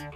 Hi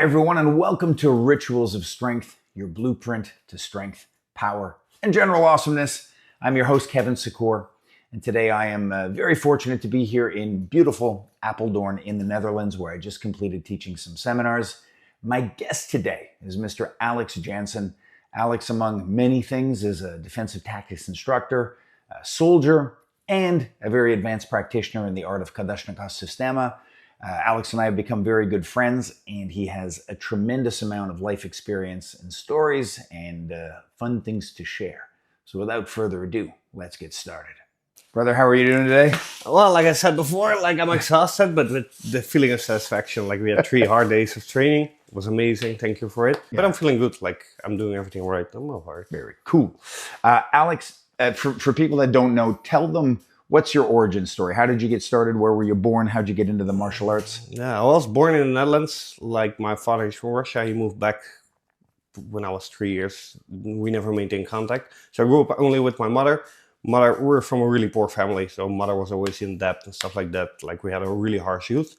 everyone, and welcome to Rituals of Strength, your blueprint to strength, power, and general awesomeness. I'm your host, Kevin Secours, and today I am very fortunate to be here in beautiful Apeldoorn in the Netherlands, where I just completed teaching some seminars. My guest today is Mr. Alex Jansen. Alex, among many things, is a defensive tactics instructor, a soldier, and a very advanced practitioner in the art of Kadochnikova Systemma. Alex and I have become very good friends, and he has a tremendous amount of life experience and stories and fun things to share. So without further ado, let's get started. Brother, how are you doing today? Well, like I said before, I'm exhausted, but with the feeling of satisfaction. We had 3 hard days of training. It was amazing. Thank you for it. Yeah. But I'm feeling good. I'm doing everything right. I'm not hard. Very cool. Alex, for people that don't know, tell them, what's your origin story? How did you get started? Where were you born? How'd you get into the martial arts? Yeah, I was born in the Netherlands. My father is from Russia. He moved back when I was 3 years. We never maintained contact. So I grew up only with my mother. We're from a really poor family. So mother was always in debt and stuff like that. We had a really harsh youth.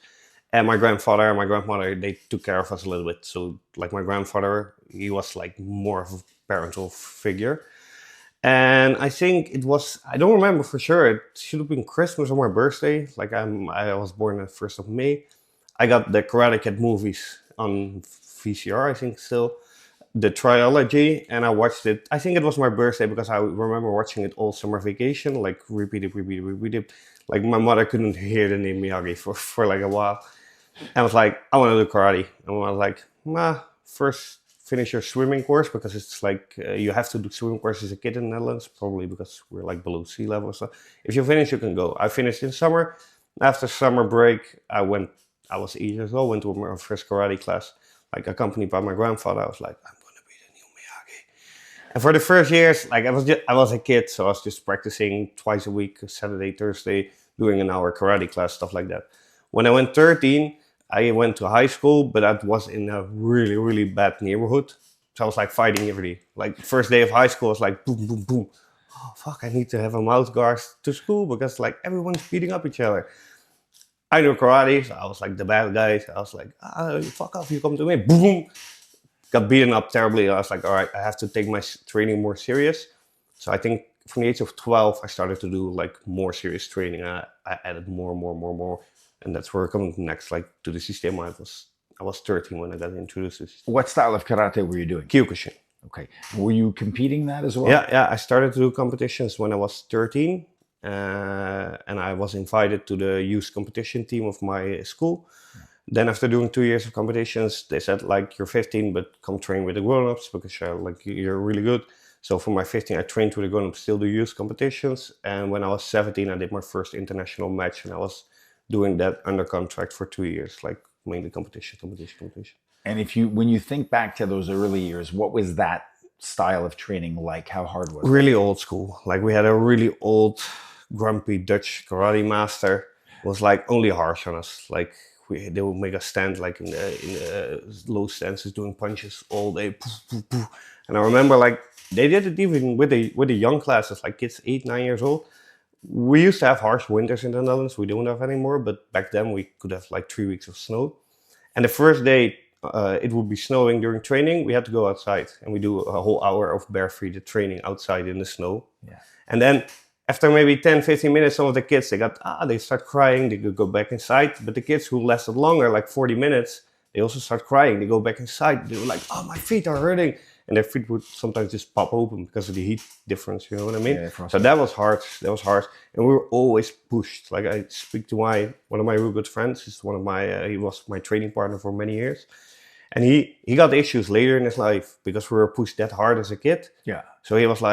And my grandfather and my grandmother, they took care of us a little bit. So my grandfather, he was more of a parental figure. And I think it was, I don't remember for sure, it should have been Christmas or my birthday. I was born on the 1st of May. I got the Karate Kid movies on VCR, I think still, the trilogy, and I watched it. I think it was my birthday because I remember watching it all summer vacation, repeat it. My mother couldn't hear the name Miyagi for a while. And I was like, I want to do karate. And I was like, first finish your swimming course, because it's you have to do swimming course as a kid in the Netherlands, probably because we're below sea level. So if you finish, you can go. I finished in summer. After summer break, I was 8 years old, went to my first karate class, accompanied by my grandfather. I was like, I'm going to be the new Miyagi. And for the first years, I was a kid, so I was just practicing twice a week, Saturday, Thursday, doing an hour karate class, stuff like that. When I went 13, I went to high school, but that was in a really, really bad neighborhood. So I was fighting every day. First day of high school, I was boom, boom, boom. Oh, fuck, I need to have a mouth guard to school because everyone's beating up each other. I knew karate, so I was the bad guy. So I was fuck off, you come to me. Boom. Got beaten up terribly. I was all right, I have to take my training more serious. So I think from the age of 12, I started to do more serious training. I added more. And that's where we're coming next, to the Systema. I was 13 when I got introduced to Systema. What style of karate were you doing? Kyokushin. Okay. Were you competing that as well? Yeah. I started to do competitions when I was 13. And I was invited to the youth competition team of my school. Yeah. Then after doing 2 years of competitions, they said, you're 15, but come train with the grown-ups because you're really good. So for my 15, I trained with the grown-ups, still do youth competitions. And when I was 17, I did my first international match, and I was doing that under contract for 2 years, mainly competition. And when you think back to those early years, what was that style of training like? How hard was it? Really old school. We had a really old, grumpy Dutch karate master. It was only harsh on us. They would make us stand in the low stances, doing punches all day. Poof, poof, poof. And I remember they did it even with the young classes, kids 8, 9 years old. We used to have harsh winters in the Netherlands. We don't have anymore, but back then we could have 3 weeks of snow. And the first day it would be snowing during training, we had to go outside and we do a whole hour of barefooted training outside in the snow. Yeah. And then after maybe 10, 15 minutes, some of the kids, they start crying, they could go back inside. But the kids who lasted longer, 40 minutes, they also start crying. They go back inside. They were oh, my feet are hurting. And their feet would sometimes just pop open because of the heat difference, you know what I mean? Yeah, so that was hard. And we were always pushed. I speak to one of my real good friends. He's he was my training partner for many years. And he got issues later in his life because we were pushed that hard as a kid. Yeah. So he was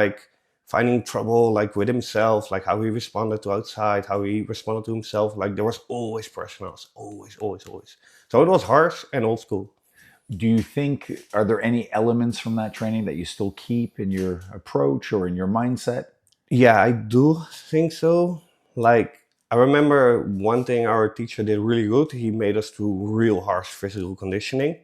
finding trouble with himself, how he responded to outside, how he responded to himself. There was always pressure on us. Always. So it was harsh and old school. Do you think, are there any elements from that training that you still keep in your approach or in your mindset? Yeah, I do think so. I remember one thing our teacher did really good. He made us do real harsh physical conditioning,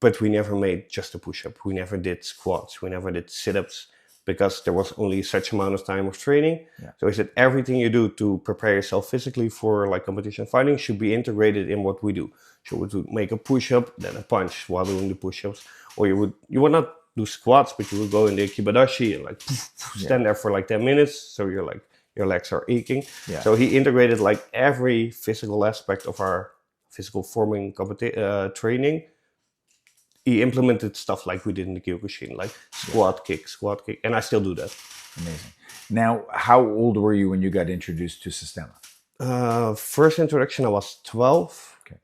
but we never made just a push-up. We never did squats. We never did sit-ups because there was only such amount of time of training. Yeah. So he said everything you do to prepare yourself physically for like competition fighting should be integrated in what we do. So we would make a push-up, then a punch while doing the push-ups, or you would not do squats, but you would go in the kibadoshi and like stand there for like 10 minutes. So you're like your legs are aching. Yeah. So he integrated like every physical aspect of our physical forming training. He implemented stuff like we did in the Kyokushin, like squat kick, and I still do that. Amazing. Now, how old were you when you got introduced to Systema? First introduction, I was 12. Okay.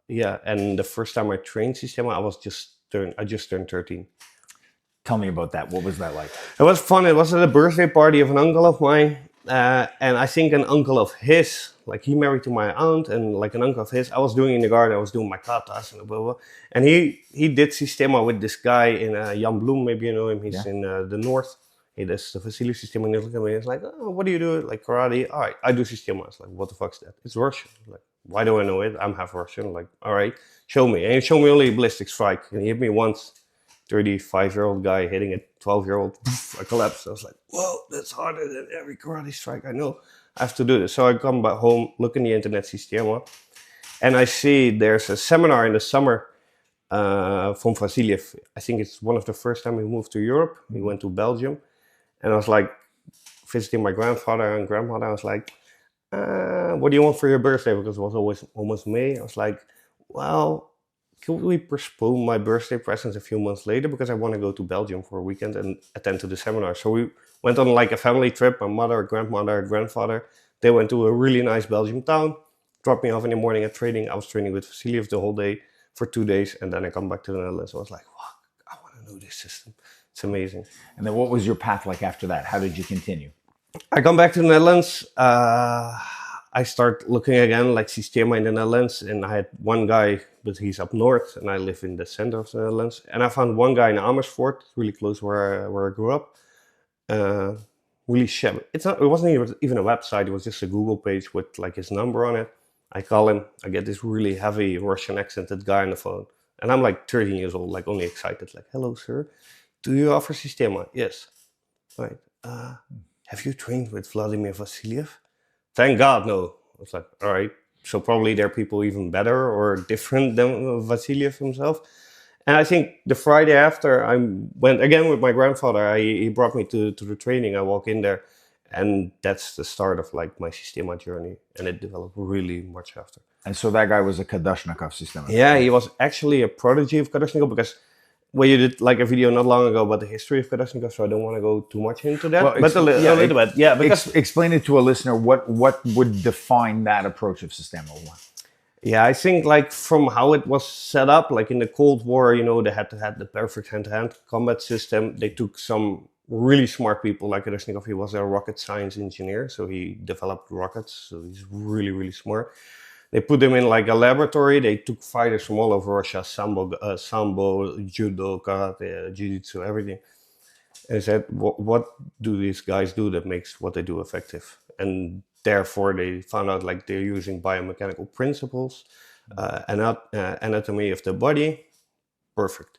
Yeah, and the first time I trained Systema, I just turned 13. Tell me about that. What was that like? It was fun. It was at a birthday party of an uncle of mine. And I think an uncle of his, like he married to my aunt, and like an uncle of his, I was doing in the garden, I was doing my katas and blah, blah, blah. And he did Systema with this guy in Jan Bloem, maybe you know him, he's in the north. He does the Vasily Systema, and he's like, oh, what do you do? Like karate? All right, I do Systema. It's like, what the fuck's that? It's Russian. Like, why do I know it? I'm half Russian. Like, all right, show me. And he showed me only a ballistic strike, and he hit me once. 35-year-old guy hitting a 12-year-old, I collapsed. I was like, whoa, that's harder than every karate strike I know. I have to do this. So I come back home, look in the internet, Systema, and I see there's a seminar in the summer from Vasiliev. I think it's one of the first time we moved to Europe. We went to Belgium, and I was like, visiting my grandfather and grandmother. I was like, what do you want for your birthday? Because it was always almost May. I was like, well, could we postpone my birthday presents a few months later because I want to go to Belgium for a weekend and attend to the seminar. So we went on like a family trip. My mother, grandmother, grandfather, they went to a really nice Belgian town, dropped me off in the morning at training. I was training with Vasiliev the whole day for 2 days, and then I come back to the Netherlands. I was like, wow, I want to know this system. It's amazing. And then what was your path like after that? How did you continue? I come back to the Netherlands. I start looking again like Systema in the Netherlands, and I had one guy, but he's up north, and I live in the center of the Netherlands. And I found one guy in Amersfoort, really close where I grew up. Really shabby. It wasn't even a website. It was just a Google page with like his number on it. I call him. I get this really heavy Russian accented guy on the phone, and I'm like 13 years old, like only excited, like, "Hello, sir. Do you offer Systema?" Yes. Right. Have you trained with Vladimir Vasiliev? Thank God, no. I was like, all right. So probably there are people even better or different than Vasiliev himself. And I think the Friday after, I went again with my grandfather. He brought me to the training. I walk in there, and that's the start of like my Systema journey. And it developed really much after. And so that guy was a Kadochnikova Systema. Yeah, he was actually a prodigy of Kadochnikova because you did like a video not long ago about the history of Kadochnikova, so I don't want to go too much into that. Well, but a little bit. Yeah, because explain it to a listener. What would define that approach of Systema? Yeah, I think like from how it was set up, like in the Cold War, you know, they had to have the perfect hand-to-hand combat system. They took some really smart people, like Kadochnikova. He was a rocket science engineer, so he developed rockets. So he's really, really smart. They put them in like a laboratory. They took fighters from all over Russia, Sambo, judo, karate, jiu-jitsu, everything. And they said, what do these guys do that makes what they do effective? And therefore, they found out like they're using biomechanical principles, anatomy of the body. Perfect.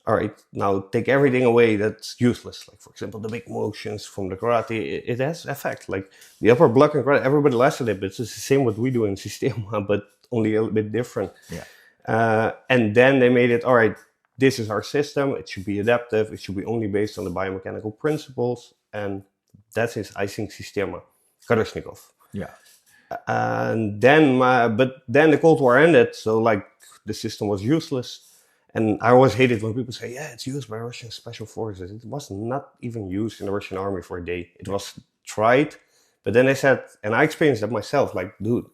All right, now take everything away that's useless. Like, for example, the big motions from the karate, it has effect. Like the upper block in karate, everybody laughs at it, but it's just the same what we do in Systema, but only a little bit different. Yeah. And then they made it, all right, this is our system. It should be adaptive. It should be only based on the biomechanical principles. And that is, I think, Systema Kadochnikova. Yeah. And then, but then the Cold War ended, so like the system was useless. And I always hated when people say, yeah, it's used by Russian special forces. It was not even used in the Russian army for a day. It was tried. But then they said, and I experienced that myself, like, dude,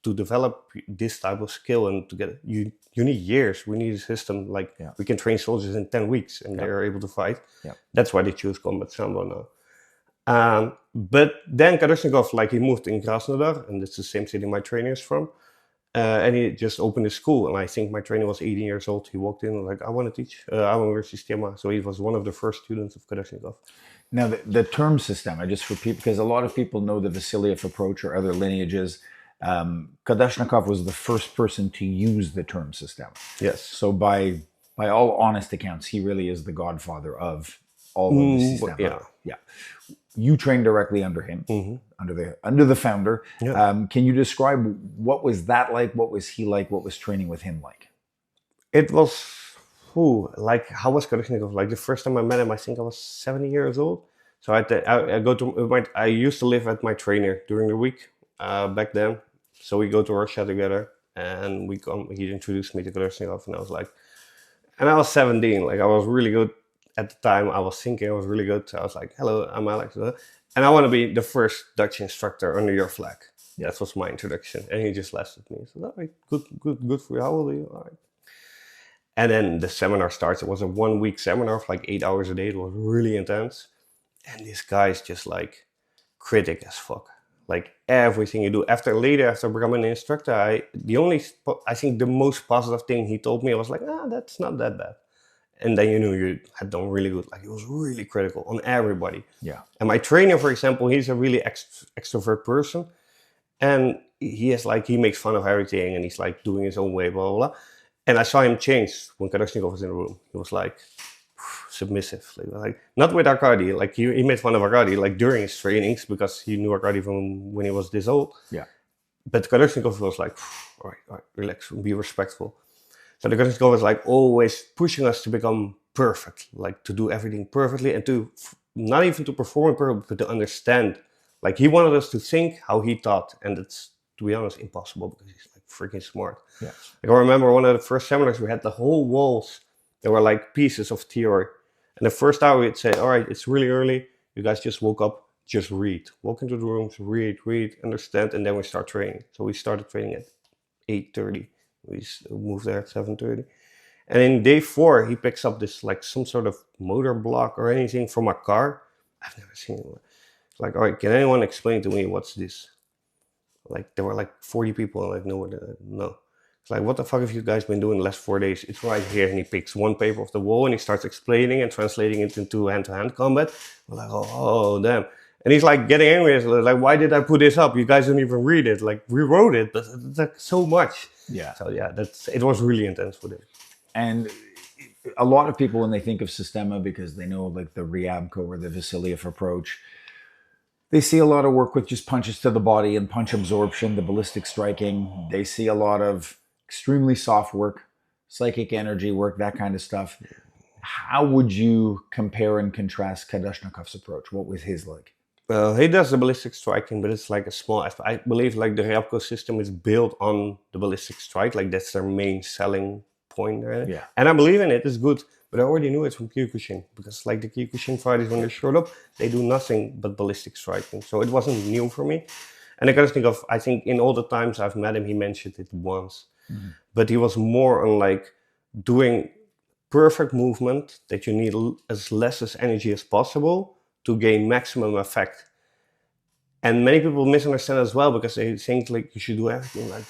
to develop this type of skill and to get it, you need years. We need a system like we can train soldiers in 10 weeks and they're able to fight. Yeah. That's why they choose combat Sambo now. But then Kadochnikova, like he moved in Krasnodar, and it's the same city my trainer is from. And he just opened a school, and I think my trainer was 18 years old. He walked in like, I want to teach. I want to learn Systema. So he was one of the first students of Kadochnikova. Now, the term Systema, just for people, because a lot of people know the Vasiliev approach or other lineages. Kadochnikova was the first person to use the term Systema. Yes. So by By all honest accounts, he really is the godfather of all of the Systema. Yeah. Yeah. You trained directly under him, under the founder. Yeah. Can you describe what was that like? What was he like? What was training with him like? It was, like, how was Kadochnikova? Like, the first time I met him, I think I was 70 years old. So I used to live at my trainer during the week back then. So we go to Russia together, and he introduced me to Kadochnikova, and I was like, and I was 17, like I was really good at the time. I was thinking I was really good. So I was like, hello, I'm Alex, and I want to be the first Dutch instructor under your flag. Yeah. That was my introduction, and he just laughed at me. So, all right, good for you. How old are you? All right. And then the seminar starts. It was a 1 week seminar of like 8 hours a day. It was really intense. And this guy's just like critic as fuck. Like everything you do. After becoming an instructor, I think the most positive thing he told me was like, that's not that bad. And then you knew you had done really good. Like, he was really critical on everybody. Yeah. And my trainer, for example, he's a really extrovert person. And he makes fun of everything, and he's like doing his own way, blah, blah, blah. And I saw him change when Kadochnikova was in the room. He was like submissive, like not with Arcetti. Like he made fun of Arcetti like during his trainings because he knew Arcetti from when he was this old. Yeah. But Kadochnikova was like, all right, relax, be respectful. So the Kadochnikova was like always pushing us to become perfect, like to do everything perfectly, and to not even to perform perfectly, but to understand. Like, he wanted us to think how he thought, and it's, to be honest, impossible because he's like freaking smart. Yeah. Like, I remember one of the first seminars, we had the whole walls. There were like pieces of theory. And the first hour we'd say, all right, it's really early. You guys just woke up, just read. Walk into the rooms, read, understand, and then we start training. So we started training at 8:30. We moved there at 7:30. And in day 4, he picks up this like some sort of motor block or anything from a car. I've never seen it. It's like, all right, can anyone explain to me what's this? Like, there were like 40 people, like, no. It's like, what the fuck have you guys been doing the last 4 days? It's right here. And he picks one paper off the wall and he starts explaining and translating it into hand-to-hand combat. We're like, oh, damn. And he's like getting angry. Like, why did I put this up? You guys don't even read it. Like, we wrote it, but it's like so much. Yeah. So yeah, it was really intense for them. And a lot of people, when they think of Systema, because they know like the Ryabko or the Vasiliev approach, they see a lot of work with just punches to the body and punch absorption, the ballistic striking. They see a lot of extremely soft work, psychic energy work, that kind of stuff. How would you compare and contrast Kadochnikov's approach? What was his like? Well, he does the ballistic striking, but it's like a small aspect. I believe like the Ryabko system is built on the ballistic strike. Like, that's their main selling point there. Yeah. And I believe in it. It's good. But I already knew it from Kyokushin, because like the Kyokushin fighters, when they showed up, they do nothing but ballistic striking. So it wasn't new for me. And I gotta think of, I think in all the times I've met him, he mentioned it once. Mm-hmm. But he was more on like doing perfect movement that you need as less as energy as possible to gain maximum effect. And many people misunderstand as well, because they think like you should do everything like,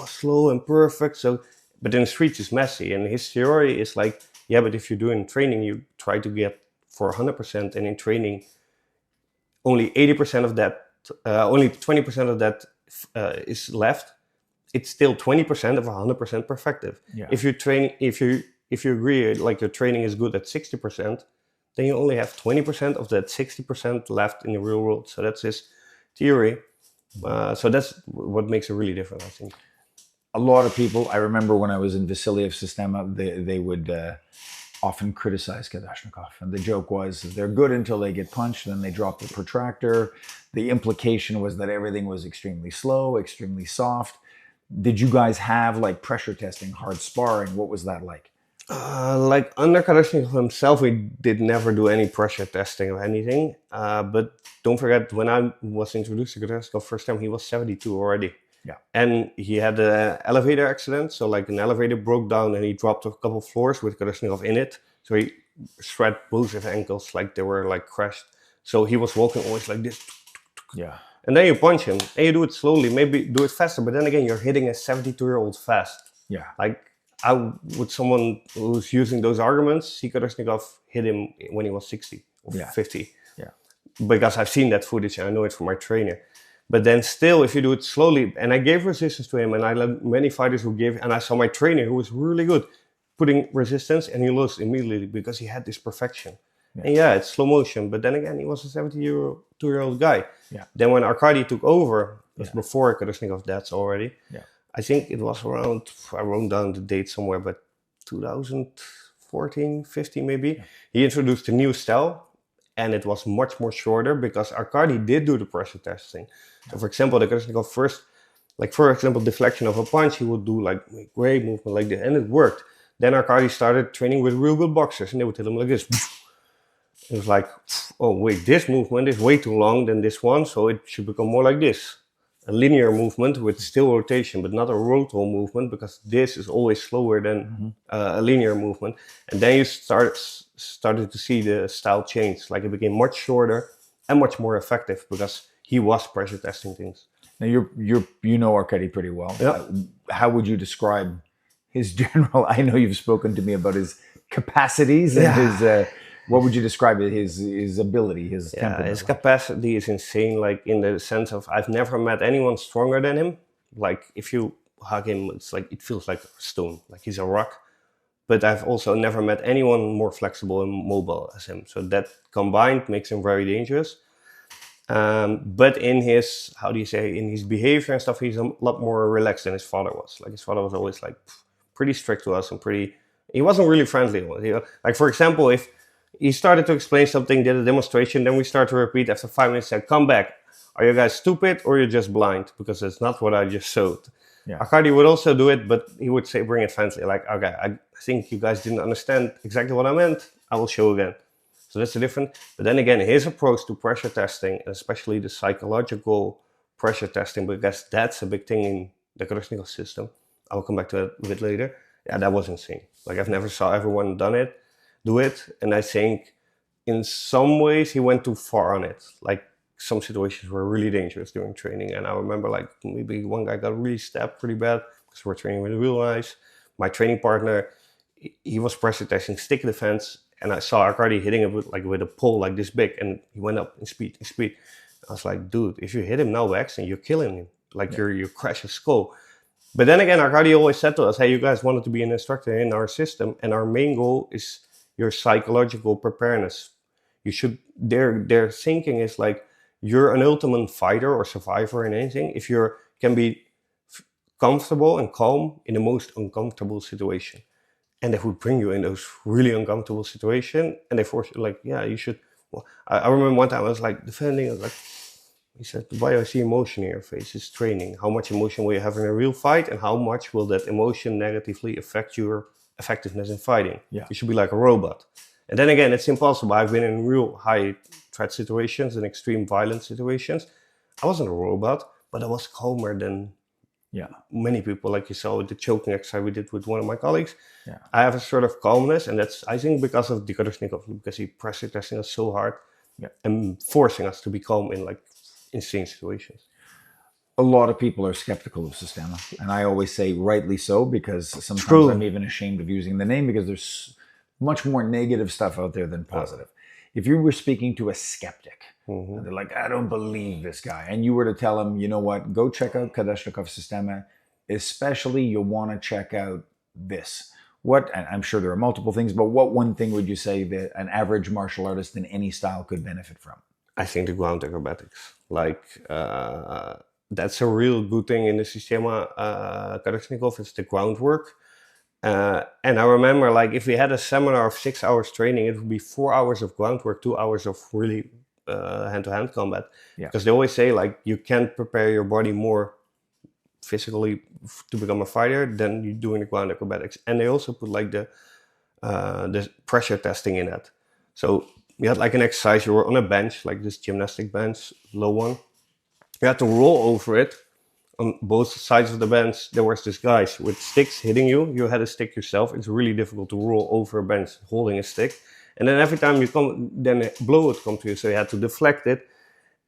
slow and perfect. So, but in the streets it's messy. And his theory is like, yeah, but if you're doing training, you try to get for 100%, and in training, only 80% of that, only 20% of that is left. It's still 20% of 100% perfective. Yeah. If you agree like your training is good at 60%, then you only have 20% of that 60% left in the real world. So that's his theory. So that's what makes it really different, I think. A lot of people, I remember when I was in Vasiliev Systema, they would often criticize Kadochnikov. And the joke was, they're good until they get punched, then they drop the protractor. The implication was that everything was extremely slow, extremely soft. Did you guys have like pressure testing, hard sparring? What was that like? Like under Kadochnikov himself, we did never do any pressure testing or anything. But don't forget, when I was introduced to Kadochnikov first time, he was 72 already. Yeah. And he had an elevator accident. So like an elevator broke down and he dropped a couple floors with Kadochnikov in it. So he shredded both his ankles like they were like crushed. So he was walking always like this. Yeah. And then you punch him and you do it slowly, maybe do it faster. But then again, you're hitting a 72-year-old fast. Yeah. Like, how would someone who's using those arguments see Kadochnikov hit him when he was 60 or 50? Yeah. Because I've seen that footage and I know it from my trainer. But then still, if you do it slowly, and I gave resistance to him, and I let many fighters who gave, and I saw my trainer who was really good, putting resistance, and he lost immediately because he had this perfection. Yeah. And yeah, it's slow motion, but then again, he was a 72-year-old guy. Yeah. Then when Arcetti took over, it was Yeah. before Kadochnikov's death already. Yeah. I think it was around, I wrote down the date somewhere, but 2014, 15 maybe. Yeah. He introduced a new style, and it was much more shorter because Arcetti did do the pressure testing. So for example, the Kadochnikov first, like for example, deflection of a punch, he would do like a great movement like this, and it worked. Then Arcetti started training with real good boxers, and they would hit him like this. It was like, oh wait, this movement is way too long than this one, so it should become more like this. A linear movement with still rotation, but not a rotor movement, because this is always slower than a linear movement. And then you started to see the style change. Like it became much shorter and much more effective because he was pressure testing things. Now you know Arcetti pretty well. Yeah. How would you describe his general? I know you've spoken to me about his capacities and his. What would you describe his ability, his temperament? His capacity is insane, like in the sense of I've never met anyone stronger than him. Like if you hug him, it's like it feels like a stone, like he's a rock. But I've also never met anyone more flexible and mobile as him. So that combined makes him very dangerous. But in his, in his behavior and stuff, he's a lot more relaxed than his father was. Like his father was always like pretty strict to us and he wasn't really friendly. Like for example, if he started to explain something, did a demonstration, then we start to repeat after 5 minutes, said, come back. Are you guys stupid or you're just blind? Because it's not what I just showed. Yeah. Arcetti would also do it, but he would say, bring it friendly. Like, okay, I think you guys didn't understand exactly what I meant. I will show again. So that's the difference. But then again, his approach to pressure testing, and especially the psychological pressure testing, because that's a big thing in the Kadochnikov system. I will come back to it a bit later. Yeah, that was insane. Like I've never saw everyone do it. And I think in some ways he went too far on it. Like some situations were really dangerous during training. And I remember like maybe one guy got really stabbed pretty bad because we're training with real knives. My training partner, he was pressure testing stick defense. And I saw Arcetti hitting him with a pole like this big, and he went up in speed. I was like, dude, if you hit him now by accident, you're killing him. Like you crash his skull. But then again, Arcetti always said to us, hey, you guys wanted to be an instructor in our system, and our main goal is your psychological preparedness. You should, their thinking is like, you're an ultimate fighter or survivor in anything if you can be comfortable and calm in the most uncomfortable situation. And they would bring you in those really uncomfortable situations, and they force you, like, yeah, you should. Well, I remember one time I was like defending, I was like, he said, why I see emotion in your face? It's training. How much emotion will you have in a real fight, and how much will that emotion negatively affect your effectiveness in fighting? Yeah. You should be like a robot. And then again, it's impossible. I've been in real high threat situations and extreme violent situations. I wasn't a robot, but I was calmer than many people, like you saw with the choking exercise we did with one of my colleagues. Yeah. I have a sort of calmness, and that's, I think, because of the Kadochnikov, because he pressure testing us so hard and forcing us to be calm in like insane situations. A lot of people are skeptical of Systema, and I always say rightly so, because sometimes I'm even ashamed of using the name because there's much more negative stuff out there than positive. If you were speaking to a skeptic, and they're like, I don't believe this guy, and you were to tell him, you know what, go check out Kadochnikov Systema, especially you'll want to check out this. What, and I'm sure there are multiple things, but what one thing would you say that an average martial artist in any style could benefit from? I think the ground acrobatics. Like, that's a real good thing in the Systema Kadochnikov, it's the groundwork. And I remember, like, if we had a seminar of 6 hours training, it would be 4 hours of groundwork, 2 hours of really hand-to-hand combat. Because they always say, like, you can't prepare your body more physically to become a fighter than you doing the ground acrobatics. And they also put like the pressure testing in that. So you had like an exercise, you were on a bench, like this gymnastic bench, low one. You had to roll over it. On both sides of the bench, there was this guys with sticks hitting you. You had a stick yourself. It's really difficult to roll over a bench holding a stick. And then every time you come, then a blow would come to you. So you had to deflect it.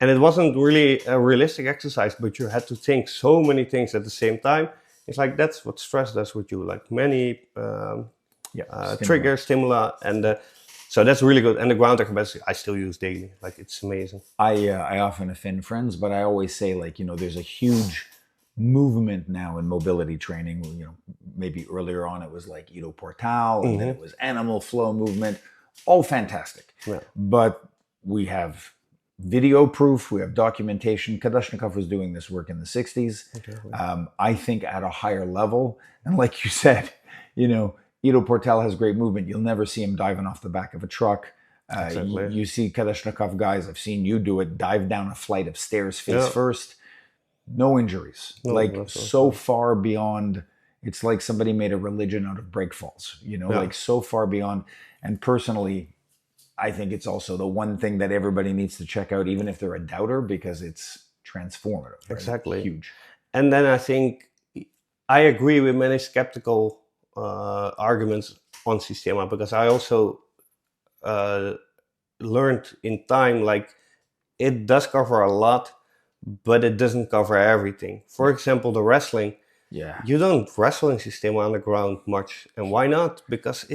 And it wasn't really a realistic exercise, but you had to think so many things at the same time. It's like, that's what stress does with you. Like many trigger, stimuli. And so that's really good. And the ground acrobatics, I still use daily. Like, it's amazing. I often offend friends, but I always say, like, you know, there's a huge movement now in mobility training. Maybe earlier on it was like Ido Portal, and then it was animal flow movement. All fantastic. Yeah. But we have video proof, we have documentation. Kadochnikova was doing this work in the 60s. I think at a higher level. And like you said, Ido Portal has great movement. You'll never see him diving off the back of a truck. Exactly. You see Kadochnikov guys, I've seen you do it, dive down a flight of stairs face first. No injuries. So far beyond, it's like somebody made a religion out of break falls, like so far beyond. And personally, I think it's also the one thing that everybody needs to check out, even if they're a doubter, because it's transformative. Right? Exactly. Huge. And then I think I agree with many skeptical arguments on Systema, because I also learned in time, like, it does cover a lot, but it doesn't cover everything. For example, the wrestling. Yeah. You don't wrestle in Systema on the ground much. And why not? Because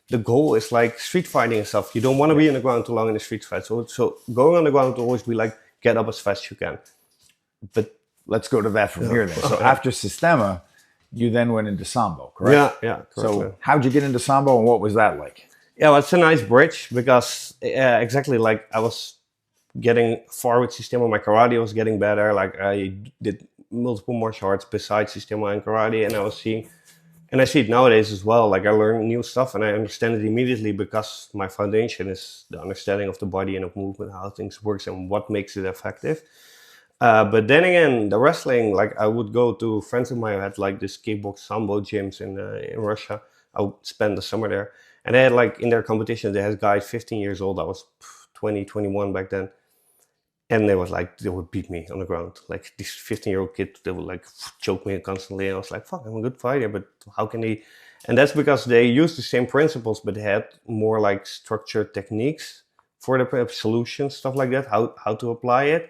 the goal is like street fighting and stuff. You don't want to be on the ground too long in a street fight. So going on the ground will always be like, get up as fast as you can. But let's go to that from here then. So after Systema, you then went into Sambo, correct? Yeah. Correct. So how'd you get into Sambo, and what was that like? Yeah, well, it's a nice bridge, because exactly, like, I was getting far with Systema. My karate was getting better. Like, I did multiple martial arts besides Systema and karate, and I see it nowadays as well. Like, I learn new stuff and I understand it immediately, because my foundation is the understanding of the body and of movement, how things works and what makes it effective. But then again, the wrestling, like, I would go to friends of mine who had like this kickbox Sambo gyms in Russia. I would spend the summer there, and they had, like, in their competition, they had guys 15 years old. I was 20, 21 back then. And they would beat me on the ground. Like, this 15-year-old kid, they would like choke me constantly. And I was like, fuck, I'm a good fighter, but how can they? And that's because they used the same principles, but they had more like structured techniques for the solutions, stuff like that, how to apply it.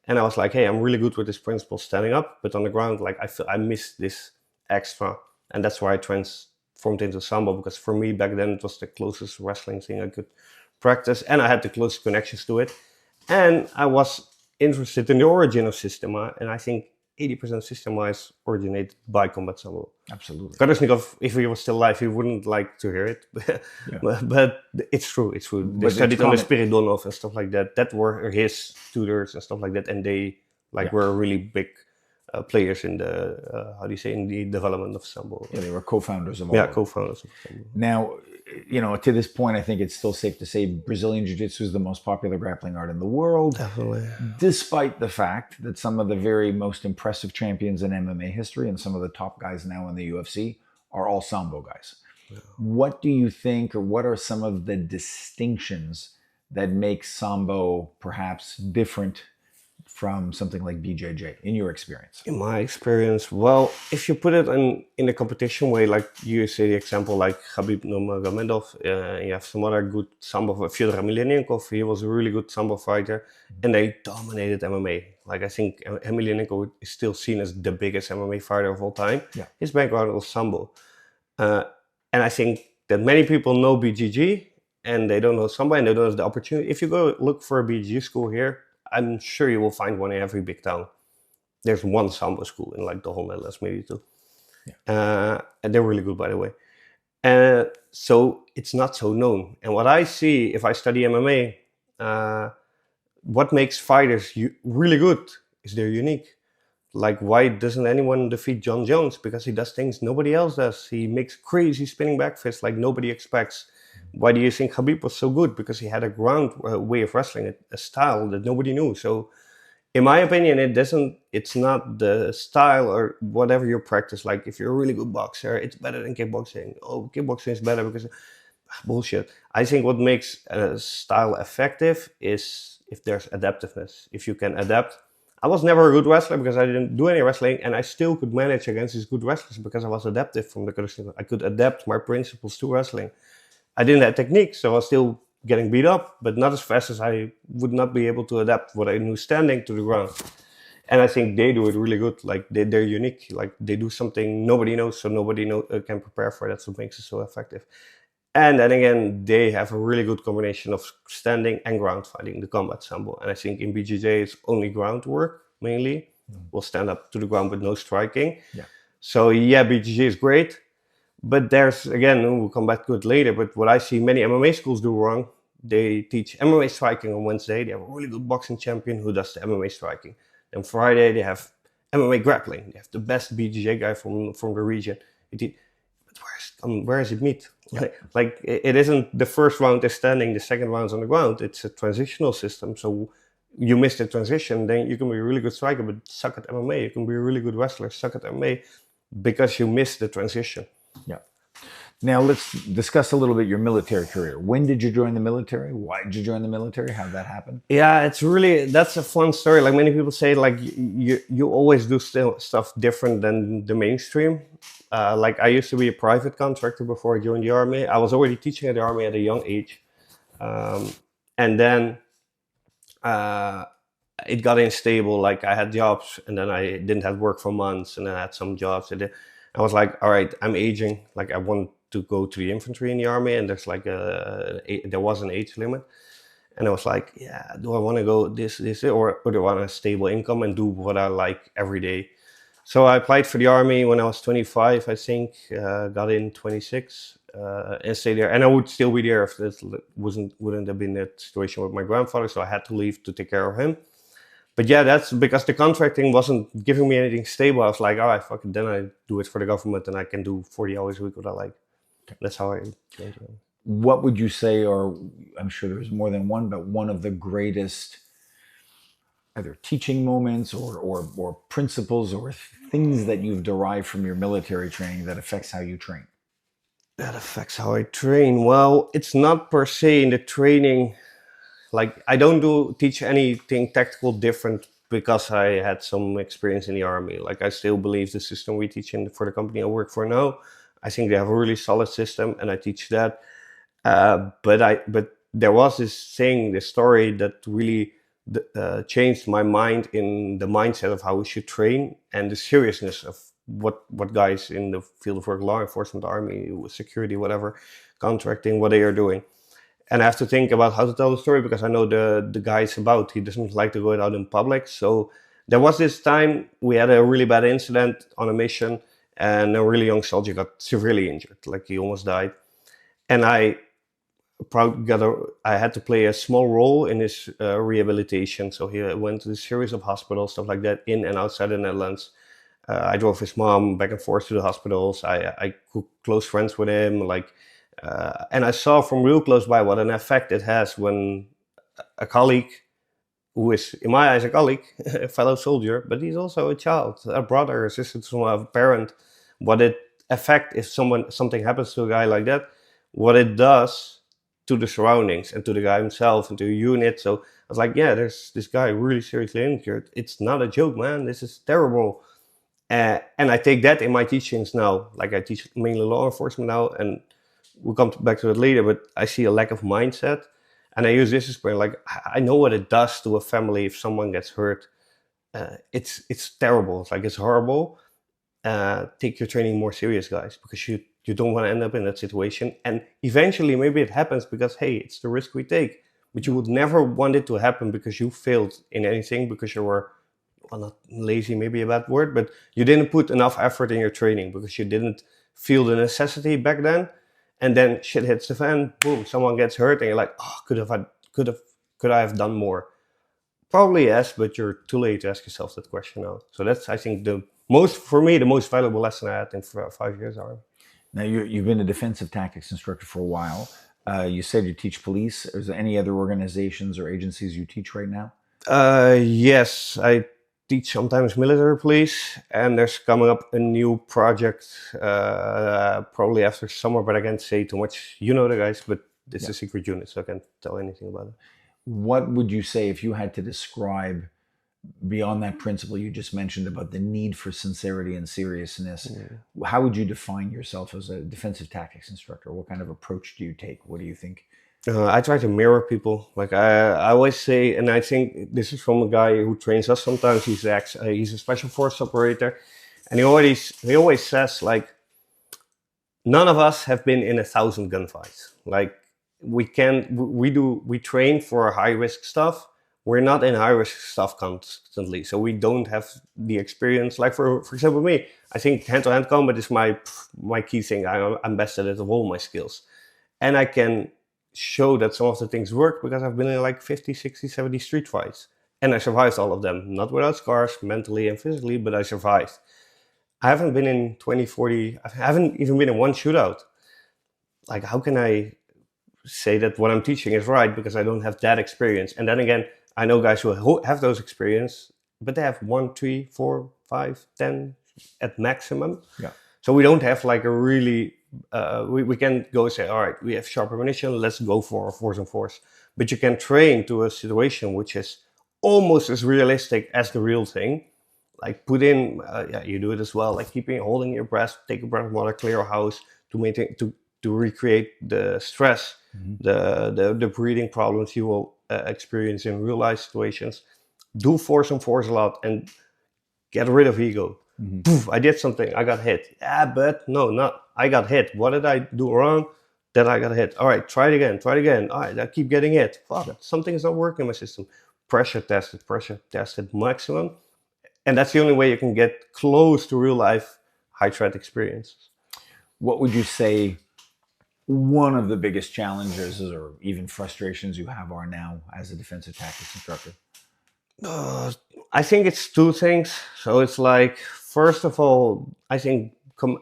And I was like, hey, I'm really good with this principle standing up, but on the ground, like, I feel I missed this extra. And that's why I transformed into Sambo, because for me back then, it was the closest wrestling thing I could practice. And I had the closest connections to it. And I was interested in the origin of Systema, and I think 80% of Systema is originated by combat Sambo. Absolutely. Kadochnikov, if he was still alive, he wouldn't like to hear it. But it's true. They studied on the Spiridonov and stuff like that. That were his tutors and stuff like that, and they were really big players in the in the development of Sambo. Yeah, they were co-founders of all. Yeah, co-founders of Sambo. Now, to this point, I think it's still safe to say Brazilian Jiu-Jitsu is the most popular grappling art in the world. Definitely. Despite the fact that some of the very most impressive champions in MMA history and some of the top guys now in the UFC are all Sambo guys. Yeah. What do you think, or what are some of the distinctions that make Sambo perhaps different from something like BJJ, in your experience? In my experience, well, if you put it in a competition way, like you say the example like Khabib Nurmagomedov, you have some other good Sambo, Fyodor Emelianenko, he was a really good Sambo fighter, and they dominated MMA. Like, I think Emelianenko is still seen as the biggest MMA fighter of all time. Yeah. His background was Sambo. And I think that many people know BJJ, and they don't know Sambo, and they don't have the opportunity. If you go look for a BJJ school here, I'm sure you will find one in every big town. There's one Sambo school in like the whole Netherlands, maybe two. Yeah. And they're really good, by the way. So it's not so known. And what I see, if I study MMA, what makes fighters really good is they're unique. Like, why doesn't anyone defeat John Jones? Because he does things nobody else does. He makes crazy spinning back fists like nobody expects. Why do you think Khabib was so good? Because he had a ground way of wrestling, a style that nobody knew. So, in my opinion, it's not the style or whatever you practice. Like, if you're a really good boxer, it's better than kickboxing. Oh, kickboxing is better because bullshit. I think what makes a style effective is if there's adaptiveness. If you can adapt. I was never a good wrestler because I didn't do any wrestling, and I still could manage against these good wrestlers because I was adaptive from the Kadochnikova. I could adapt my principles to wrestling. I didn't have technique, so I was still getting beat up, but not as fast as I would not be able to adapt what I knew standing to the ground. And I think they do it really good. Like, they're unique. Like, they do something nobody knows, so nobody can prepare for it. That's what makes it so effective. And then again, they have a really good combination of standing and ground fighting, the combat Sambo. And I think in BJJ it's only ground work, mainly. will stand up to the ground with no striking. Yeah. So yeah, BJJ is great. But there's, again, we'll come back to it later, but what I see many MMA schools do wrong, they teach MMA striking on Wednesday. They have a really good boxing champion who does the MMA striking. And Friday they have MMA grappling. They have the best BJJ guy from the region. But where is it meet? Yeah. Like it isn't the first round is standing, the second round's on the ground. It's a transitional system. So you miss the transition, then you can be a really good striker, but suck at MMA. You can be a really good wrestler, suck at MMA, because you miss the transition. Yeah. Now let's discuss a little bit your military career. When did you join the military? Why did you join the military? How did that happen? Yeah, that's a fun story. Like many people say, like you always do stuff different than the mainstream. Like I used to be a private contractor before I joined the army. I was already teaching at the army at a young age, and then it got unstable. Like I had jobs, and then I didn't have work for months, and then I had some jobs. I was like, all right, I'm aging. Like I want to go to the infantry in the army, and there's like there was an age limit. And I was like, yeah, do I want to go this, or do I want a stable income and do what I like every day? So I applied for the army when I was 25, I think, got in 26, and stayed there. And I would still be there if this wouldn't have been that situation with my grandfather. So I had to leave to take care of him. But yeah, that's because the contracting wasn't giving me anything stable. I was like, all right, fuck it. Then I do it for the government and I can do 40 hours a week what I like. That's how I joined it. What would you say, or I'm sure there's more than one, but one of the greatest either teaching moments or principles or things that you've derived from your military training that affects how you train? That affects how I train. Well, it's not per se in the training. Like I don't teach anything tactical different because I had some experience in the army. Like I still believe the system we teach for the company I work for now, I think they have a really solid system, and I teach that. But there was this story that really changed my mind in the mindset of how we should train and the seriousness of what guys in the field of work, law enforcement, army, security, whatever, contracting, what they are doing. And I have to think about how to tell the story because I know the guy's about. He doesn't like to go out in public. So there was this time we had a really bad incident on a mission, and a really young soldier got severely injured. Like he almost died. And I had to play a small role in his rehabilitation. So he went to a series of hospitals, stuff like that, in and outside the Netherlands. I drove his mom back and forth to the hospitals. I cooked close friends with him, and I saw from real close by what an effect it has when a colleague, who is in my eyes a colleague, a fellow soldier, but he's also a child, a brother, a sister, a parent. What it affect if something happens to a guy like that? What it does to the surroundings and to the guy himself and to the unit. So I was like, yeah, there's this guy really seriously injured. It's not a joke, man. This is terrible. And I take that in my teachings now. Like I teach mainly law enforcement now, and we'll come back to that later, but I see a lack of mindset. And I use this as like, I know what it does to a family if someone gets hurt. It's terrible. It's like, it's horrible. Take your training more serious, guys, because you don't want to end up in that situation. And eventually maybe it happens because, hey, it's the risk we take. But you would never want it to happen because you failed in anything, because you were, well, not lazy, maybe a bad word, but you didn't put enough effort in your training because you didn't feel the necessity back then. And then shit hits the fan, boom, someone gets hurt, and you're like, oh, could I have done more? Probably yes, but you're too late to ask yourself that question now. So that's, I think, the most valuable lesson I had in 5 years army. Now you've been a defensive tactics instructor for a while. You said you teach police. Is there any other organizations or agencies you teach right now? Yes, I teach sometimes military police, and there's coming up a new project probably after summer, but I can't say too much. You know the guys, but it's a secret unit, so I can't tell anything about it. What would you say if you had to describe, beyond that principle you just mentioned about the need for sincerity and seriousness, how would you define yourself as a defensive tactics instructor? What kind of approach do you take? What do you think? I try to mirror people. Like I always say, and I think this is from a guy who trains us sometimes. He's a special force operator, and he always says, like, none of us have been in 1,000 gunfights. Like we train for high risk stuff, we're not in high risk stuff constantly, so we don't have the experience. Like for example, me, I think hand-to-hand combat is my key thing. I'm best at it of all my skills, and I can show that some of the things work because I've been in like 50, 60, 70 street fights, and I survived all of them, not without scars, mentally and physically, but I survived. I haven't been in 20, 40, I haven't even been in one shootout. Like, how can I say that what I'm teaching is right because I don't have that experience? And then again, I know guys who have those experience, but they have 1, 3, 4, 5, 10 at maximum. Yeah. So we don't have like a really, we can go say, all right, we have sharp ammunition, let's go for force and force. But you can train to a situation which is almost as realistic as the real thing. Like put in, you do it as well, like holding your breath, take a breath of water, clear a house to maintain, to recreate the stress, the breathing problems you will experience in real life situations. Do force and force a lot and get rid of ego. Poof, I did something, I got hit. Yeah, but no, not, I got hit. What did I do wrong? That I got hit. All right, try it again. All right, I keep getting hit. Fuck, something is not working in my system. Pressure tested maximum. And that's the only way you can get close to real life high threat experiences. What would you say one of the biggest challenges or even frustrations you have are now as a defensive tactics instructor? I think it's two things. So it's like, first of all, I think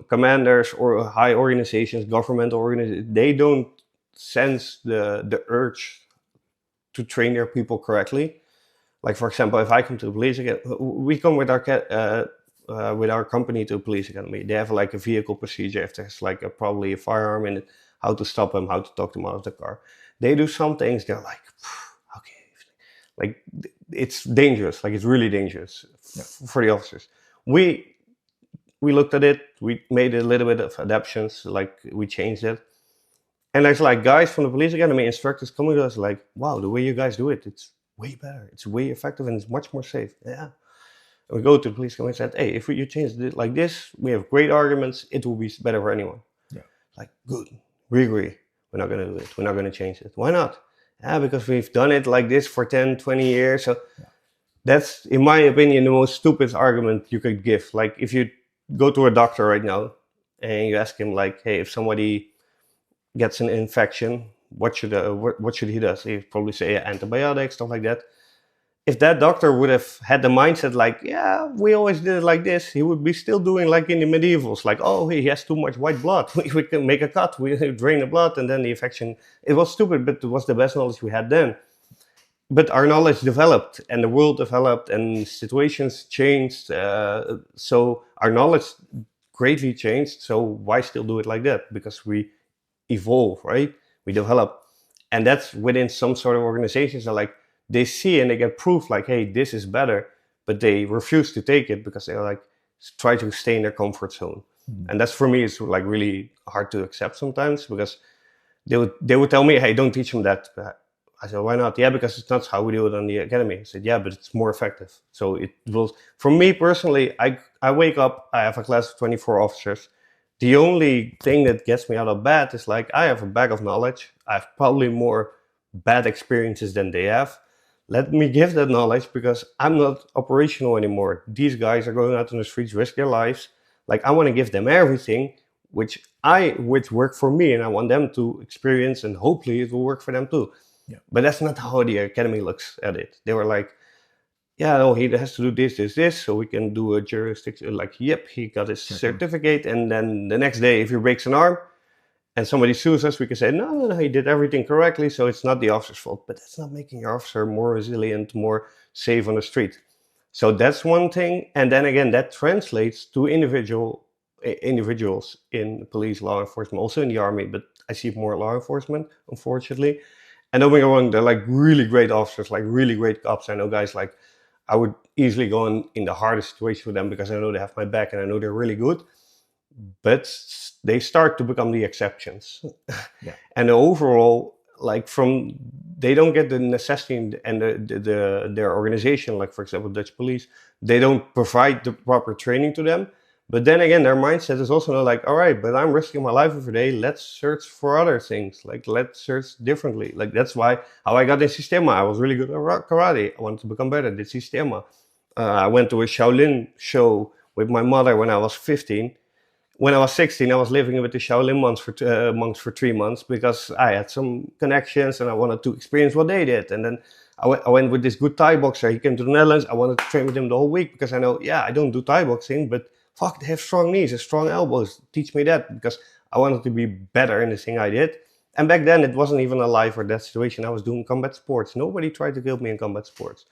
commanders or high organizations, governmental organizations, they don't sense the urge to train their people correctly. Like, for example, if I come to the police academy, we come with our company to the police academy. They have like a vehicle procedure. If there's like probably a firearm in it, how to stop them, how to talk them out of the car. They do some things. They're like, okay, like it's dangerous. Like it's really dangerous for the officers. We looked at it. We made a little bit of adaptations. Like we changed it. And there's like guys from the police academy, instructors coming to us like, wow, the way you guys do it, it's way better. It's way effective and it's much more safe. Yeah. And we go to the police academy and said, hey, if you change it like this, we have great arguments. It will be better for anyone. Yeah. Like, good. We agree. We're not going to do it. We're not going to change it. Why not? Yeah, because we've done it like this for 10, 20 years. So that's, in my opinion, the most stupid argument you could give. Like if you go to a doctor right now and you ask him like, hey, if somebody gets an infection, what should he do? He'd probably say antibiotics, stuff like that. If that doctor would have had the mindset like, yeah, we always did it like this, he would be still doing like in the medievals, like, oh, he has too much white blood. We can make a cut, we drain the blood, and then the infection. It was stupid, but it was the best knowledge we had then. But our knowledge developed, and the world developed, and situations changed. So our knowledge greatly changed. So why still do it like that? Because we evolve, right? We develop. And that's within some sort of organizations are like, they see and they get proof like, hey, this is better, but they refuse to take it because they're like, try to stay in their comfort zone. And that's, for me, it's like really hard to accept sometimes because they would tell me, hey, don't teach them that. I said, why not? Yeah, because it's not how we do it on the academy. I said, yeah, but it's more effective. So it will, for me personally, I wake up, I have a class of 24 officers. The only thing that gets me out of bed is like, I have a bag of knowledge. I have probably more bad experiences than they have. Let me give that knowledge because I'm not operational anymore. These guys are going out on the streets, risk their lives. Like I want to give them everything which work for me, and I want them to experience, and hopefully it will work for them too. Yeah. But that's not how the academy looks at it. They were like, yeah, no, he has to do this, so we can do a jurisdiction. Like, yep, he got his certificate, and then the next day, if he breaks an arm and somebody sues us, we can say, no, he did everything correctly, so it's not the officer's fault. But that's not making your officer more resilient, more safe on the street. So that's one thing. And then again, that translates to individuals in police, law enforcement, also in the army, but I see more law enforcement, unfortunately. And don't get me wrong, they're like really great officers, like really great cops. I know guys like, I would easily go in the hardest situation with them because I know they have my back and I know they're really good. But they start to become the exceptions. Yeah. And the overall, like they don't get the necessity and their organization, like for example, Dutch police, they don't provide the proper training to them. But then again, their mindset is also not like, all right, but I'm risking my life every day. Let's search for other things. Like, let's search differently. Like, that's why how I got in Systema. I was really good at karate. I wanted to become better. Did Systema. I went to a Shaolin show with my mother when I was 15. When I was 16, I was living with the Shaolin monks for 3 months because I had some connections and I wanted to experience what they did. And then I went with this good Thai boxer. He came to the Netherlands. I wanted to train with him the whole week because I know, yeah, I don't do Thai boxing, but fuck, they have strong knees and strong elbows. Teach me that, because I wanted to be better in the thing I did. And back then, it wasn't even a life or death situation. I was doing combat sports. Nobody tried to kill me in combat sports.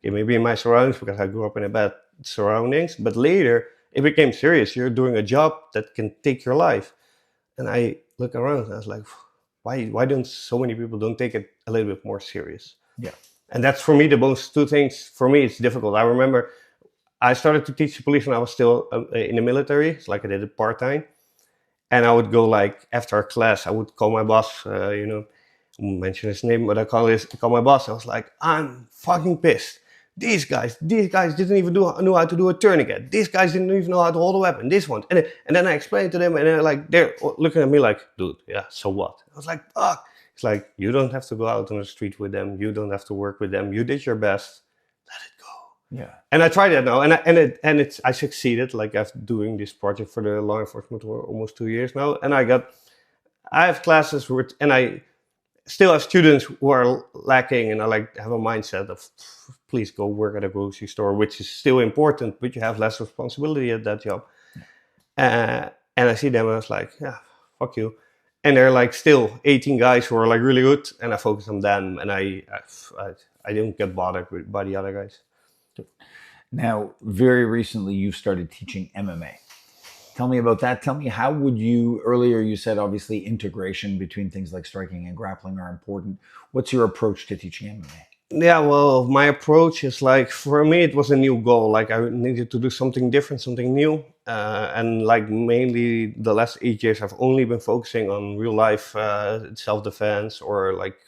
Okay, maybe in my surroundings because I grew up in a bad surroundings, but later it became serious. You're doing a job that can take your life. And I look around and I was like, why don't so many people don't take it a little bit more serious? Yeah. And that's for me the most two things. For me, it's difficult. I remember I started to teach the police when I was still in the military. It's like I did it part-time. And I would go like after a class, I would call my boss, I won't mention his name, but I call my boss. I was like, I'm fucking pissed. These guys didn't even know how to do a tourniquet. These guys didn't even know how to hold a weapon. This one. And then I explained to them, and they're looking at me like, dude, yeah, so what? I was like, fuck. It's like, you don't have to go out on the street with them. You don't have to work with them. You did your best. Let it go. Yeah. And I tried that now, I succeeded. Like, I've doing this project for the law enforcement for almost 2 years now, and I have classes with, and I still have students who are lacking, and I like have a mindset of, please go work at a grocery store, which is still important, but you have less responsibility at that job. And I see them, and I was like, yeah, fuck you. And they're like still 18 guys who are like really good, and I focus on them, and I don't get bothered by the other guys. Now, very recently, you've started teaching MMA. Tell me about that. Tell me, how would you, earlier you said obviously integration between things like striking and grappling are important. What's your approach to teaching MMA? Yeah, well, my approach is like, for me, it was a new goal. Like, I needed to do something different, something new. And like mainly the last 8 years, I've only been focusing on real life self-defense or like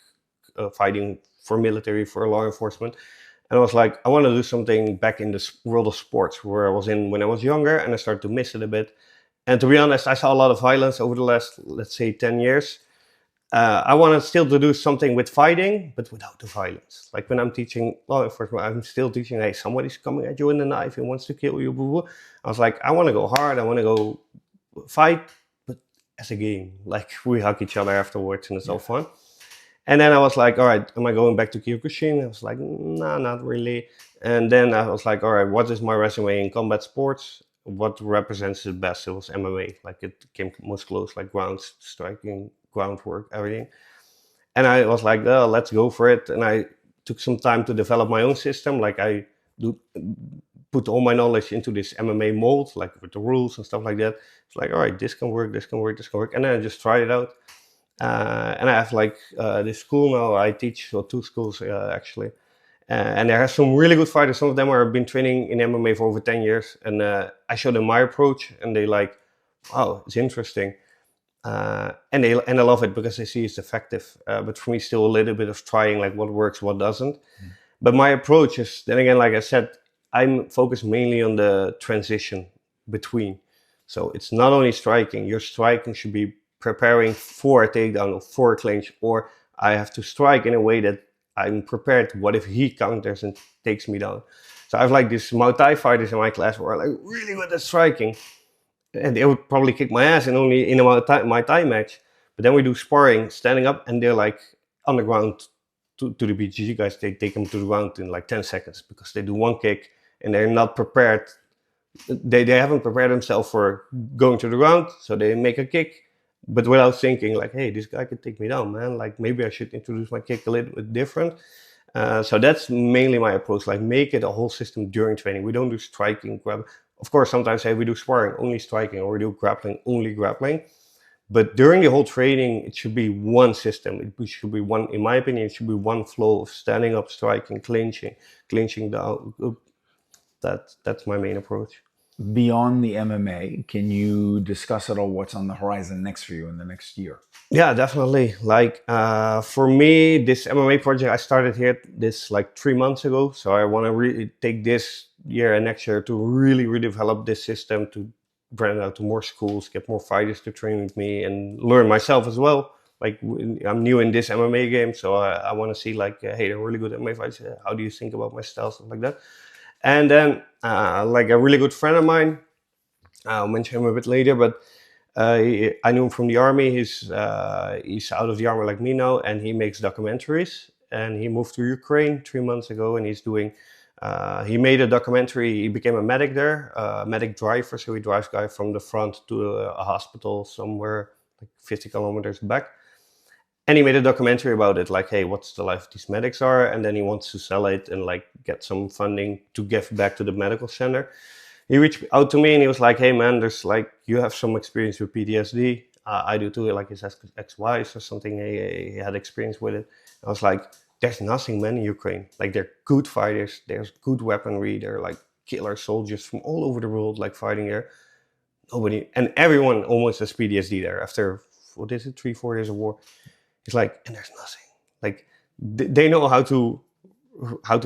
fighting for military, for law enforcement. And I was like, I want to do something back in the world of sports where I was in when I was younger, and I started to miss it a bit. And to be honest, I saw a lot of violence over the last, let's say, 10 years. I wanted still to do something with fighting, but without the violence. Like when I'm teaching law enforcement, I'm still teaching, hey, somebody's coming at you with a knife and wants to kill you. Boo boo. I was like, I want to go hard. I want to go fight, but as a game. Like we hug each other afterwards and it's all fun. And then I was like, all right, am I going back to Kyokushin? I was like, nah, not really. And then I was like, all right, what is my resume in combat sports? What represents it best? It was MMA. Like it came most close, like ground striking, groundwork, everything. And I was like, oh, let's go for it. And I took some time to develop my own system. Like I put all my knowledge into this MMA mold, like with the rules and stuff like that. It's like, all right, this can work, this can work, this can work. And then I just tried it out. And I have like this school now. I teach, well, 2 schools actually. And there are some really good fighters. Some of them have been training in MMA for over 10 years. And I show them my approach and they like, oh, it's interesting. And I love it because they see it's effective. But for me, still a little bit of trying, like what works, what doesn't. But my approach is, then again, like I said, I'm focused mainly on the transition between. So it's not only striking. Your striking should be preparing for a takedown or for a clinch, or I have to strike in a way that I'm prepared. What if he counters and takes me down? So I have like these Muay Thai fighters in my class who are like really good at striking, and they would probably kick my ass in only in a Muay Thai match. But then we do sparring, standing up, and they're like on the ground to the BGG guys. They take them to the ground in like 10 seconds because they do one kick and they're not prepared. They haven't prepared themselves for going to the ground, so they make a kick. But without thinking like, hey, this guy could take me down, man. Like maybe I should introduce my kick a little bit different. So that's mainly my approach, like make it a whole system during training. We don't do striking, grab. Of course, sometimes hey, we do sparring, only striking, or we do grappling, only grappling. But during the whole training, it should be one system. It should be one, in my opinion, it should be one flow of standing up, striking, clinching down. That's my main approach. Beyond the MMA, can you discuss at all what's on the horizon next for you in the next year? Yeah, definitely. Like for me, this MMA project, I started here this like 3 months ago. So I want to really take this year and next year to really redevelop this system, to branch out to more schools, get more fighters to train with me, and learn myself as well. Like I'm new in this MMA game, so I want to see like, hey, they're really good MMA fights. How do you think about my style, stuff like that. And then like a really good friend of mine, I'll mention him a bit later, but I knew him from the army. He's out of the army like me now, and he makes documentaries. And he moved to Ukraine 3 months ago, and he's doing. He made a documentary. He became a medic there, medic driver. So he drives guys from the front to a hospital somewhere like 50 kilometers back. And he made a documentary about it, like, hey, what's the life these medics are, and then he wants to sell it and like get some funding to give back to the medical center. He reached out to me and he was like, hey man, there's like, you have some experience with PTSD. I do too, like his ex-wife or something, he had experience with it. I was like, there's nothing, man, in Ukraine. Like they're good fighters, there's good weaponry, they're like killer soldiers from all over the world, like fighting there. Nobody, and everyone almost has PTSD there after, what is it, 3-4 years of war. It's like, and there's nothing. Like they know how to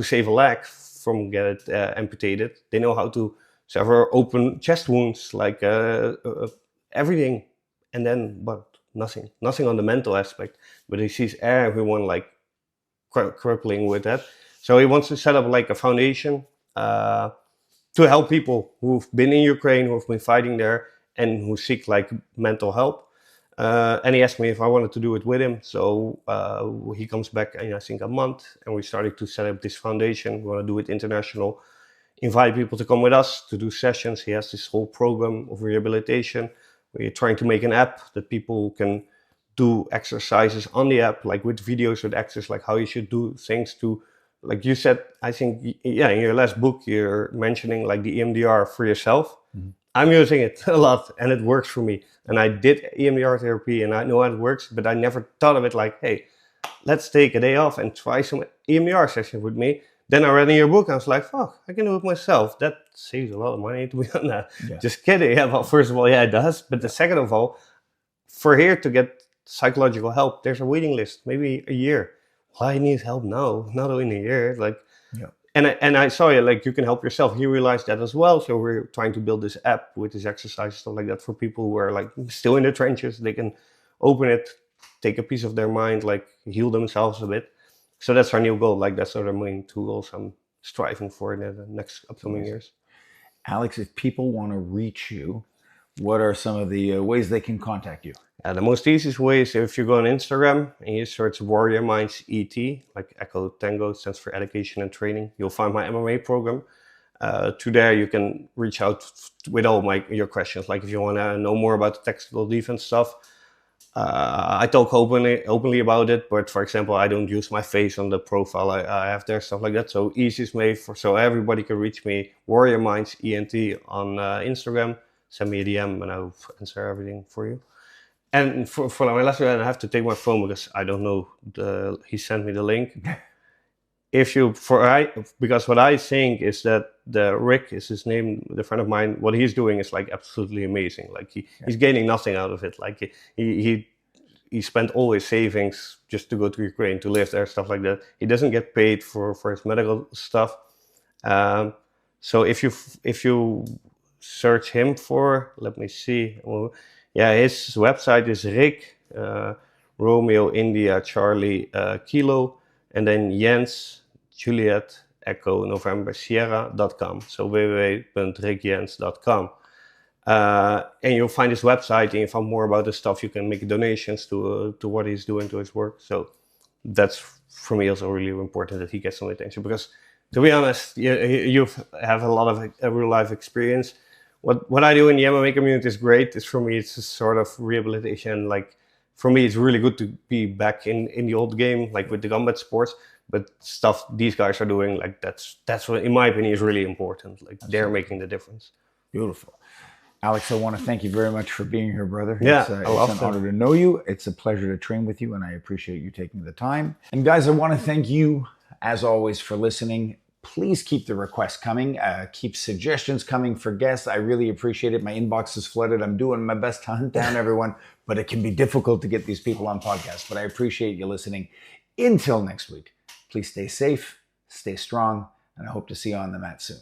save a leg from get it amputated. They know how to sever open chest wounds, like everything. And then, but nothing on the mental aspect. But he sees everyone like crippling with that. So he wants to set up like a foundation to help people who've been in Ukraine, who've been fighting there, and who seek like mental help. And he asked me if I wanted to do it with him. So he comes back in, I think, a month, and we started to set up this foundation. We want to do it international, invite people to come with us to do sessions. He has this whole program of rehabilitation. We're trying to make an app that people can do exercises on the app, like with videos with access, like how you should do things to, like you said, I think, yeah, in your last book, you're mentioning like the EMDR for yourself. Mm-hmm. I'm using it a lot and it works for me. And I did EMDR therapy and I know how it works, but I never thought of it like, hey, let's take a day off and try some EMDR session with me. Then I read in your book, I was like, fuck, I can do it myself. That saves a lot of money, to be honest. Yeah. Just kidding. Yeah, well, first of all, yeah, it does. But the second of all, for here to get psychological help, there's a waiting list, maybe a year. Well, I need help now, not in a year. Like, yeah. And I saw it, like you can help yourself. He realized that as well. So we're trying to build this app with this exercise, stuff like that, for people who are like still in the trenches. They can open it, take a piece of their mind, like heal themselves a bit. So that's our new goal. Like that's our main two goals I'm striving for in the next upcoming years. Alex, if people want to reach you, what are some of the ways they can contact you? The most easiest way is if you go on Instagram and you search Warrior Minds ET, like Echo Tango stands for Education and Training. You'll find my MMA program. To there you can reach out with all your questions. Like if you want to know more about the tactical defense stuff, I talk openly about it. But for example, I don't use my face on the profile I have there, stuff like that. So easiest way so everybody can reach me, Warrior Minds ENT on Instagram. Send me a DM and I'll answer everything for you. And for my last one, I have to take my phone because I don't know. He sent me the link. Because what I think is that Rick is his name, the friend of mine. What he's doing is like absolutely amazing. Like he's gaining nothing out of it. Like he spent all his savings just to go to Ukraine to live there, stuff like that. He doesn't get paid for his medical stuff. So if you search him for, let me see. Yeah, his website is Rick, Romeo, India, Charlie, Kilo, and then Jens, Juliet, Echo, November, Sierra.com. So www.rickjens.com. And you'll find his website and you find more about the stuff. You can make donations to what he's doing to his work. So that's, for me, also really important that he gets some attention. Because, to be honest, you have a lot of real-life experience. What I do in the MMA community is great. For me, it's a sort of rehabilitation. Like, for me, it's really good to be back in the old game, like with the combat sports. But stuff these guys are doing, like that's what, in my opinion, is really important. Like Absolutely. They're making the difference. Beautiful. Alex, I want to thank you very much for being here, brother. Yeah, it's an honor to know you. It's a pleasure to train with you, and I appreciate you taking the time. And guys, I want to thank you, as always, for listening. Please keep the requests coming. Keep suggestions coming for guests. I really appreciate it. My inbox is flooded. I'm doing my best to hunt down everyone, but it can be difficult to get these people on podcasts. But I appreciate you listening. Until next week, please stay safe, stay strong, and I hope to see you on the mat soon.